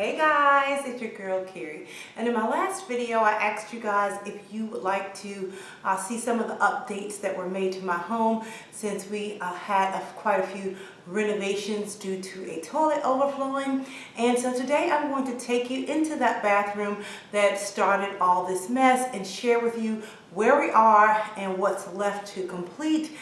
Hey guys, it's your girl Carrie, and in my last video I asked you guys if you would like to see some of the updates that were made to my home since we had quite a few renovations due to a toilet overflowing. And so today I'm going to take you into that bathroom that started all this mess and share with you where we are and what's left to complete.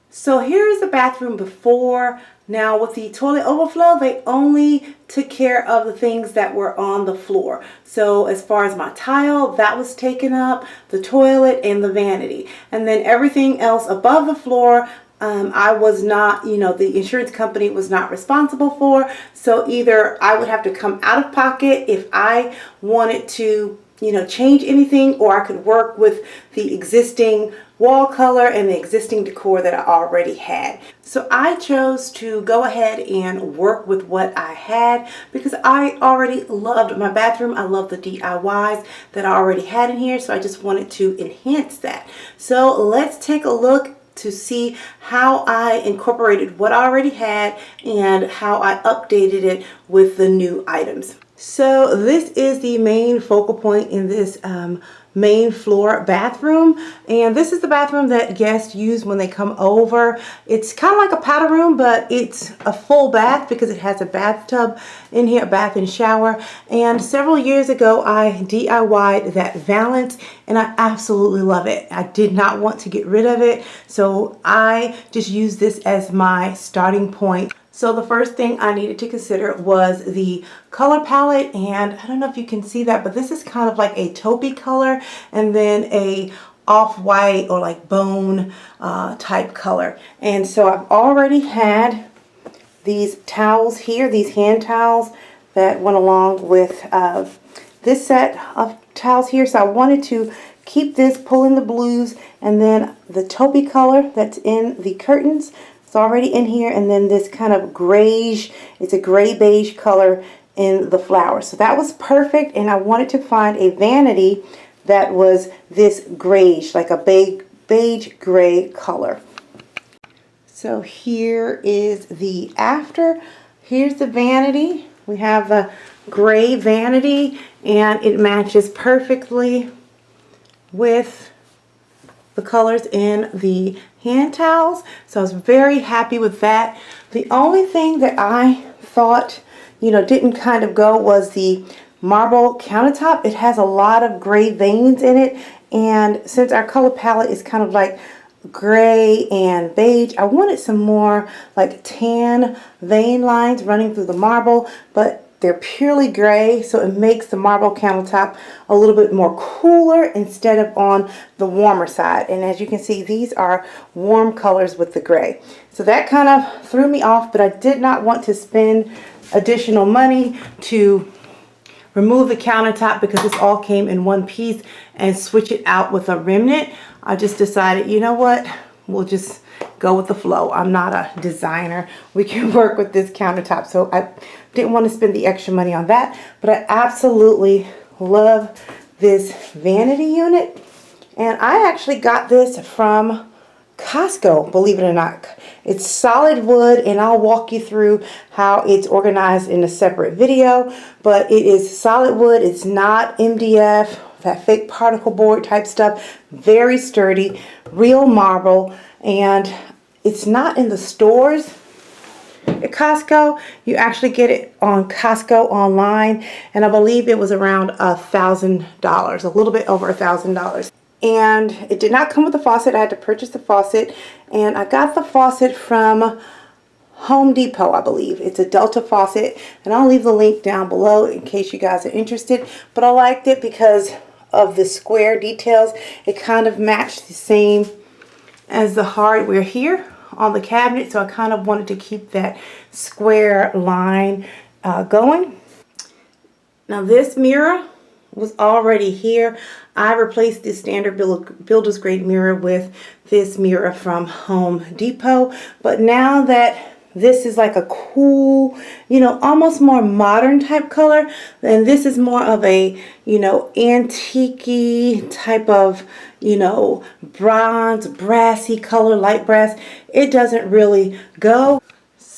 So here is the bathroom before. Now with the toilet overflow, they only took care of the things that were on the floor. So as far as my tile, that was taken up, the toilet and the vanity. And then everything else above the floor, I was not, the insurance company was not responsible for. So either I would have to come out of pocket if I wanted to change anything, or I could work with the existing wall color and the existing decor that I already had. So I chose to go ahead and work with what I had because I already loved my bathroom. I love the DIYs that I already had in here, so I just wanted to enhance that. So let's take a look to see how I incorporated what I already had and how I updated it with the new items. So this is the main focal point in this main floor bathroom, and this is the bathroom that guests use when they come over. It's kind of like a powder room, but it's a full bath because it has a bathtub in here, a bath and shower. And several years ago I DIY'd that valance and I absolutely love it. I did not want to get rid of it, so I just used this as my starting point. So the first thing I needed to consider was the color palette, and I don't know if you can see that, but this is kind of like a taupey color and then a off-white or like bone type color. And so I've already had these towels here, these hand towels that went along with this set of towels here. So I wanted to keep this, pull in the blues, and then the taupey color that's in the curtains. It's already in here, and then this kind of grayish, it's a gray beige color in the flowers. So that was perfect, and I wanted to find a vanity that was this grayish, like a beige gray color. So here is the after. Here's the vanity. We have the gray vanity, and it matches perfectly with the colors in the hand towels. So I was very happy with that. The only thing that I thought, didn't kind of go was the marble countertop. It has a lot of gray veins in it, and since our color palette is kind of like gray and beige, I wanted some more like tan vein lines running through the marble, but they're purely gray, so it makes the marble countertop a little bit more cooler instead of on the warmer side. And as you can see, these are warm colors with the gray. So that kind of threw me off, but I did not want to spend additional money to remove the countertop because this all came in one piece and switch it out with a remnant. I just decided, you know what, we'll just go with the flow. I'm not a designer. We can work with this countertop. So I didn't want to spend the extra money on that, but I absolutely love this vanity unit. And I actually got this from Costco, believe it or not. It's solid wood, and I'll walk you through how it's organized in a separate video, but it is solid wood. It's not MDF, that fake particle board type stuff. Very sturdy, real marble, and it's not in the stores at Costco. You actually get it on Costco online, and I believe it was around $1,000, a little bit over $1,000. And it did not come with the faucet. I had to purchase the faucet, and I got the faucet from Home Depot, I believe. It's a Delta faucet, and I'll leave the link down below in case you guys are interested. But I liked it because of the square details. It kind of matched the same as the hardware here on the cabinet, so I kind of wanted to keep that square line going. Now this mirror was already here. I replaced this standard builder's grade mirror with this mirror from Home Depot, but now that this is like a cool, almost more modern type color, and this is more of a, antique-y type of, bronze, brassy color, light brass. It doesn't really go.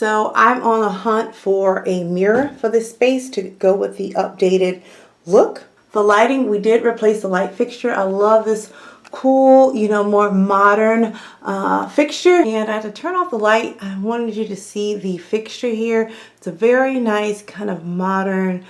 So I'm on a hunt for a mirror for this space to go with the updated look. The lighting, we did replace the light fixture. I love this cool, more modern fixture. And I had to turn off the light. I wanted you to see the fixture here. It's a very nice kind of modern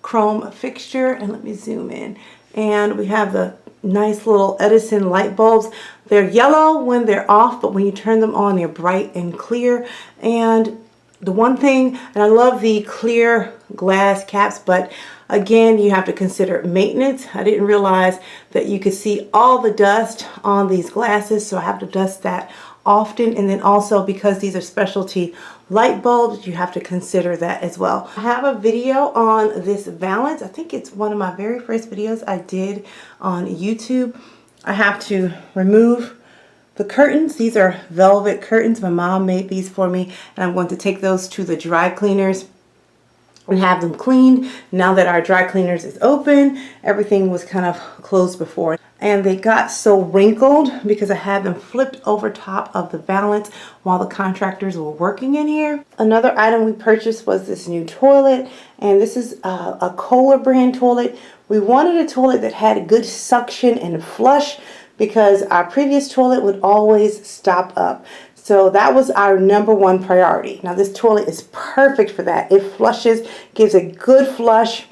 chrome fixture. And let me zoom in. And we have the nice little Edison light bulbs. They're yellow when they're off, but when you turn them on, they're bright and clear. And the one thing, and I love the clear glass caps, but again, you have to consider maintenance. I didn't realize that you could see all the dust on these glasses, so I have to dust that often. And then also, because these are specialty light bulbs, you have to consider that as well. I have a video on this valance. I think it's one of my very first videos I did on YouTube. I have to remove the curtains. These are velvet curtains. My mom made these for me, and I'm going to take those to the dry cleaners and have them cleaned. Now that our dry cleaners is open, everything was kind of closed before. And they got so wrinkled because I had them flipped over top of the valance while the contractors were working in here. Another item we purchased was this new toilet, and this is a Kohler brand toilet. We wanted a toilet that had good suction and flush because our previous toilet would always stop up. So that was our #1 priority. Now this toilet is perfect for that. It flushes, gives a good flush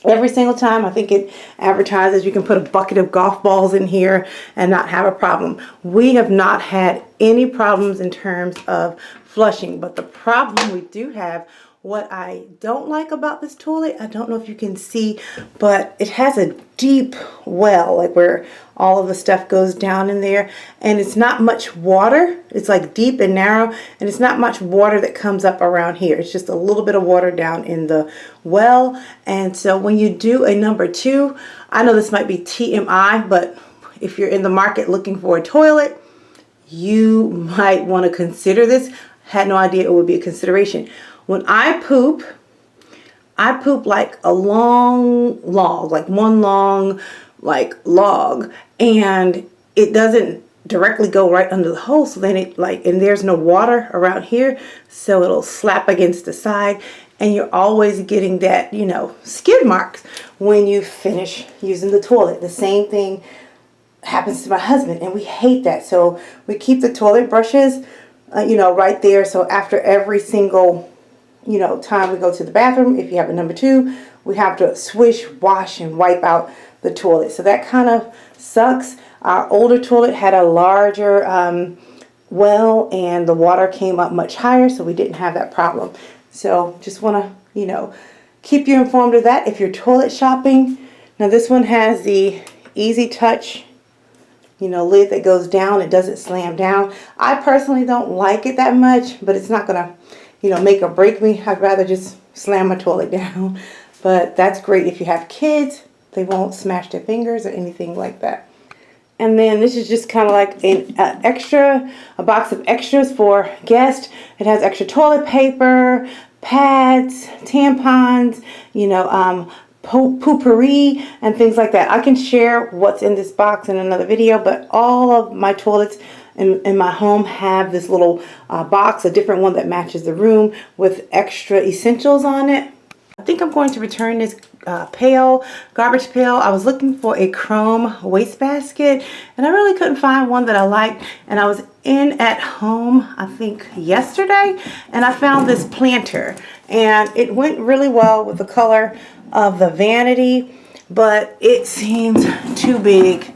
every single time. I think it advertises you can put a bucket of golf balls in here and not have a problem. We have not had any problems in terms of flushing, but the problem we do have, what I don't like about this toilet, I don't know if you can see, but it has a deep well, like where all of the stuff goes down in there, and it's not much water. It's like deep and narrow, and it's not much water that comes up around here. It's just a little bit of water down in the well. And so when you do a #2, I know this might be TMI, but if you're in the market looking for a toilet, you might want to consider this. Had no idea it would be a consideration. When I poop like a long log, like one long log, and it doesn't directly go right under the hole, so then and there's no water around here, so it'll slap against the side, and you're always getting that, skid marks when you finish using the toilet. The same thing happens to my husband, and we hate that. So we keep the toilet brushes, right there. So after every single time we go to the bathroom, if you have a #2, we have to swish, wash, and wipe out the toilet. So that kind of sucks. Our older toilet had a larger well, and the water came up much higher, so we didn't have that problem. So just want to, keep you informed of that if you're toilet shopping. Now this one has the easy touch, lid that goes down. It doesn't slam down. I personally don't like it that much, but it's not gonna make or break me. I'd rather just slam my toilet down. But that's great if you have kids. They won't smash their fingers or anything like that. And then this is just kind of like a box of extras for guests. It has extra toilet paper, pads, tampons, potpourri, and things like that. I can share what's in this box in another video, but all of my toilets in my home have this little box, a different one that matches the room with extra essentials on it. I think I'm going to return this garbage pail. I was looking for a chrome wastebasket, and I really couldn't find one that I liked. And I was at home, I think yesterday, and I found this planter, and it went really well with the color of the vanity, but it seems too big.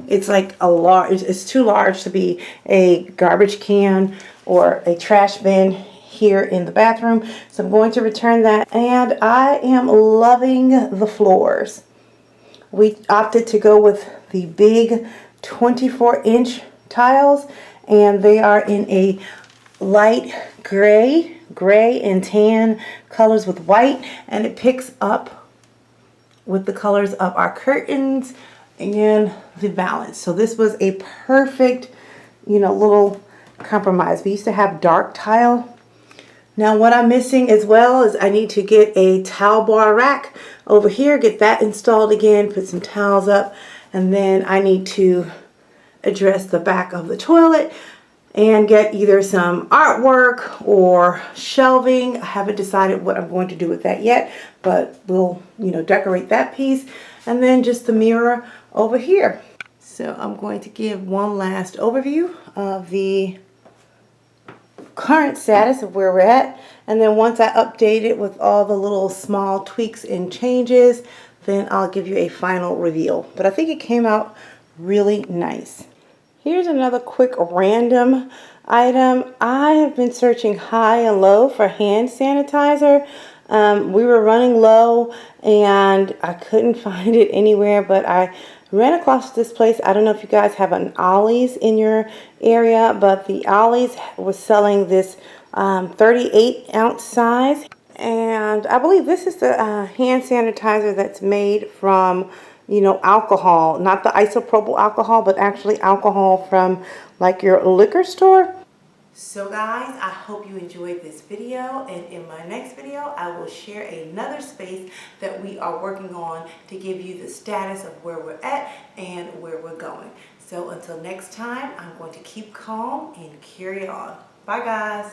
It's like it's too large to be a garbage can or a trash bin here in the bathroom. So I'm going to return that, and I am loving the floors. We opted to go with the big 24-inch tiles, and they are in a light gray and tan colors with white, and it picks up with the colors of our curtains and the valance. So this was a perfect, little compromise. We used to have dark tile. Now what I'm missing as well is I need to get a towel bar rack over here, get that installed again, put some towels up, and then I need to address the back of the toilet. and get either some artwork or shelving. I haven't decided what I'm going to do with that yet, but we'll, decorate that piece. And then just the mirror over here. So I'm going to give one last overview of the current status of where we're at. And then once I update it with all the little small tweaks and changes, then I'll give you a final reveal. But I think it came out really nice. Here's another quick random item. I have been searching high and low for hand sanitizer. We were running low and I couldn't find it anywhere, but I ran across this place. I don't know if you guys have an Ollie's in your area, but the Ollie's was selling this 38-ounce size. And I believe this is the hand sanitizer that's made from, alcohol, not the isopropyl alcohol, but actually alcohol from like your liquor store. So guys, I hope you enjoyed this video, and in my next video I will share another space that we are working on to give you the status of where we're at and where we're going. So until next time, I'm going to keep calm and carry on. Bye guys.